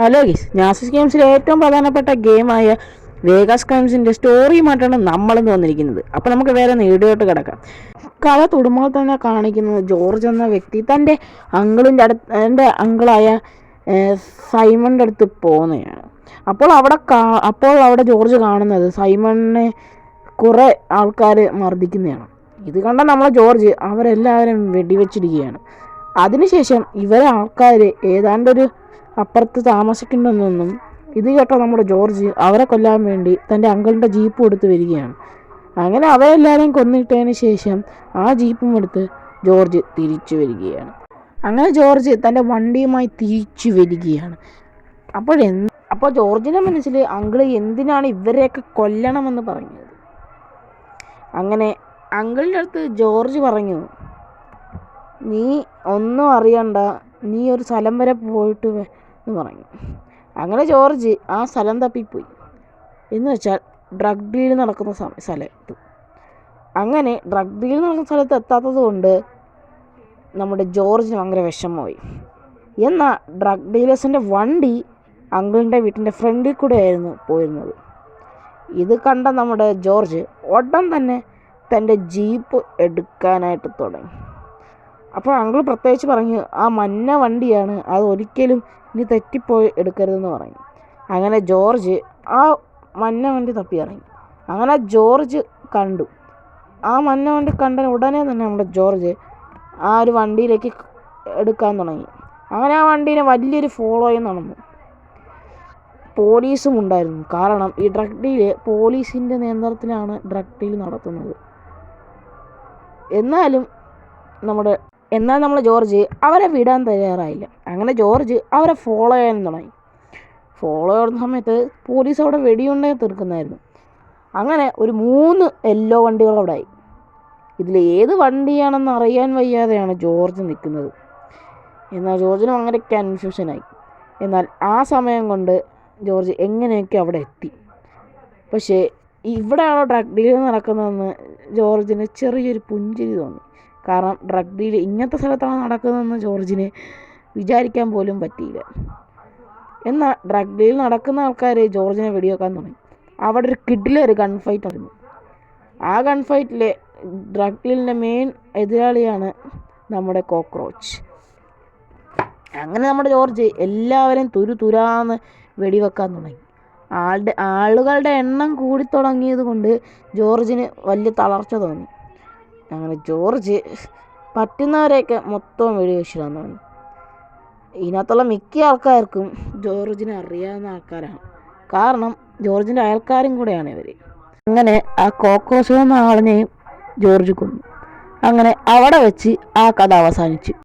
Hello ഗീസ്, നാസിസ് ഗെയിംസിലെ ഏറ്റവും പ്രധാനപ്പെട്ട ഗെയിമായ Vegas ക്രൈംസിൻ്റെ സ്റ്റോറിയുമായിട്ടാണ് നമ്മളിന്ന് വന്നിരിക്കുന്നത്. അപ്പോൾ നമുക്ക് വേറെ വീഡിയോട്ട് കിടക്കാം. കഥ തൊടുമ്പോൾ തന്നെ കാണിക്കുന്നത് ജോർജ് എന്ന വ്യക്തി തൻ്റെ അങ്കിളായ സൈമണിൻ്റെ അടുത്ത് പോകുന്നതാണ്. അപ്പോൾ അവിടെ ജോർജ് കാണുന്നത് സൈമണിനെ കുറേ ആൾക്കാർ മർദ്ദിക്കുന്നതാണ്. ഇത് കണ്ട നമ്മളെ ജോർജ് അവരെല്ലാവരും വെടിവെച്ചിരിക്കുകയാണ്. അതിനുശേഷം ഇവരെ ആൾക്കാർ ഏതാണ്ടൊരു അപ്പുറത്ത് താമസിക്കുന്നുണ്ടെന്നും ഇത് കേട്ടോ നമ്മുടെ ജോർജ് അവരെ കൊല്ലാൻ വേണ്ടി തൻ്റെ അങ്കിളിൻ്റെ ജീപ്പ് എടുത്ത് വരികയാണ്. അങ്ങനെ അവരെല്ലാവരെയും കൊന്നിട്ടതിന് ശേഷം ആ ജീപ്പും എടുത്ത് ജോർജ് തിരിച്ചു വരികയാണ്. അങ്ങനെ ജോർജ് തൻ്റെ വണ്ടിയുമായി തിരിച്ചു വരികയാണ്. അപ്പോൾ ജോർജിൻ്റെ മനസ്സിൽ അങ്കിള് എന്തിനാണ് ഇവരെയൊക്കെ കൊല്ലണമെന്ന് പറഞ്ഞത്. അങ്ങനെ അങ്കിളിൻ്റെ അടുത്ത് ജോർജ് പറഞ്ഞു, നീ ഒന്നും അറിയണ്ട, നീ ഒരു സ്ഥലം വരെ പോയിട്ട് എന്ന് പറഞ്ഞു. അങ്ങനെ ജോർജ് ആ സ്ഥലം തപ്പിപ്പോയി, എന്ന് വെച്ചാൽ ഡ്രഗ് ഡീൽ നടക്കുന്ന സ്ഥലത്ത്. അങ്ങനെ ഡ്രഗ് ഡീൽ നടക്കുന്ന സ്ഥലത്ത് എത്താത്തത് കൊണ്ട് നമ്മുടെ ജോർജിന് ഭയങ്കര വിഷമമായി. എന്നാൽ ഡ്രഗ് ഡീലേഴ്സിൻ്റെ വണ്ടി അങ്കിളിൻ്റെ വീട്ടിൻ്റെ ഫ്രണ്ടിൽ കൂടെ ആയിരുന്നു പോയിരുന്നത്. ഇത് കണ്ട നമ്മുടെ ജോർജ് ഉടൻ തന്നെ തൻ്റെ ജീപ്പ് എടുക്കാനായിട്ട് തുടങ്ങി. അപ്പോൾ അങ്കിൾ പ്രത്യേകിച്ച് പറഞ്ഞു, ആ മഞ്ഞ വണ്ടിയാണ്, അത് ഒരിക്കലും ഇനി തെറ്റിപ്പോയി എടുക്കരുതെന്ന് പറഞ്ഞു. അങ്ങനെ ജോർജ് ആ മഞ്ഞ വണ്ടി തപ്പി ഇറങ്ങി. അങ്ങനെ ജോർജ് കണ്ടു. ആ മഞ്ഞ വണ്ടി കണ്ട ഉടനെ തന്നെ നമ്മുടെ ജോർജ് ആ ഒരു വണ്ടിയിലേക്ക് എടുക്കാൻ തുടങ്ങി. അങ്ങനെ ആ വണ്ടീനെ വലിയൊരു ഫോളോയും നടന്നു. പോലീസും ഉണ്ടായിരുന്നു. കാരണം ഈ ഡ്രഗ് ഡീൽ പോലീസിൻ്റെ നിയന്ത്രണത്തിലാണ് ഡ്രഗ് ഡീൽ നടത്തുന്നത്. എന്നാൽ നമ്മുടെ ജോർജ് അവരെ വിടാൻ തയ്യാറായില്ല. അങ്ങനെ ജോർജ് അവരെ ഫോളോ ചെയ്യാൻ തുടങ്ങി. ഫോളോ ചെയ്യുന്ന സമയത്ത് പോലീസ് അവിടെ വെടിയുണ്ടേ തീർക്കുന്നായിരുന്നു. അങ്ങനെ ഒരു 3 യെല്ലോ വണ്ടികൾ അവിടെ ആയി. ഇതിൽ ഏത് വണ്ടിയാണെന്ന് അറിയാൻ വയ്യാതെയാണ് ജോർജ് നിൽക്കുന്നത്. എന്നാൽ ജോർജിന് ഭയങ്കര കൺഫ്യൂഷനായി. എന്നാൽ ആ സമയം കൊണ്ട് ജോർജ് എങ്ങനെയൊക്കെ അവിടെ എത്തി. പക്ഷേ ഇവിടെയാണോ ഡ്രഗ് ഡീൽ നടക്കുന്നതെന്ന് ജോർജിന് ചെറിയൊരു പുഞ്ചിരി തോന്നി. കാരണം ഡ്രഗ് ഡീൽ ഇങ്ങനത്തെ സ്ഥലത്താണ് നടക്കുന്നതെന്ന് ജോർജിന് വിചാരിക്കാൻ പോലും പറ്റിയില്ല. എന്നാൽ ഡ്രഗ് ഡീൽ നടക്കുന്ന ആൾക്കാർ ജോർജിനെ വെടിവെക്കാൻ തുടങ്ങി. അവിടെ ഒരു കിഡിലൊരു ഗൺ ഫൈറ്റ് നടന്നു. ആ ഗൺ ഫൈറ്റിലെ ഡ്രഗ് ഡീലിൻ്റെ മെയിൻ എതിരാളിയാണ് നമ്മുടെ കോക്രോച്ച്. അങ്ങനെ നമ്മുടെ ജോർജ് എല്ലാവരെയും തുരാന്ന് വെടിവെക്കാൻ തുടങ്ങി. ആളുകളുടെ എണ്ണം കൂടി തുടങ്ങിയത് കൊണ്ട് ജോർജിന് വലിയ തളർച്ച തോന്നി. അങ്ങനെ ജോർജ് പറ്റുന്നവരെയൊക്കെ മൊത്തം വെടിവെച്ചിടാൻ തുടങ്ങി. ഇതിനകത്തുള്ള മിക്ക ആൾക്കാർക്കും ജോർജിനെ അറിയാവുന്ന ആൾക്കാരാണ്. കാരണം ജോർജിൻ്റെ അയൽക്കാരും കൂടെയാണ് ഇവർ. അങ്ങനെ ആ കോക്രോച്ച് എന്ന ആളിനെയും ജോർജ് കൊന്നു. അങ്ങനെ അവിടെ വെച്ച് ആ കഥ അവസാനിച്ചു.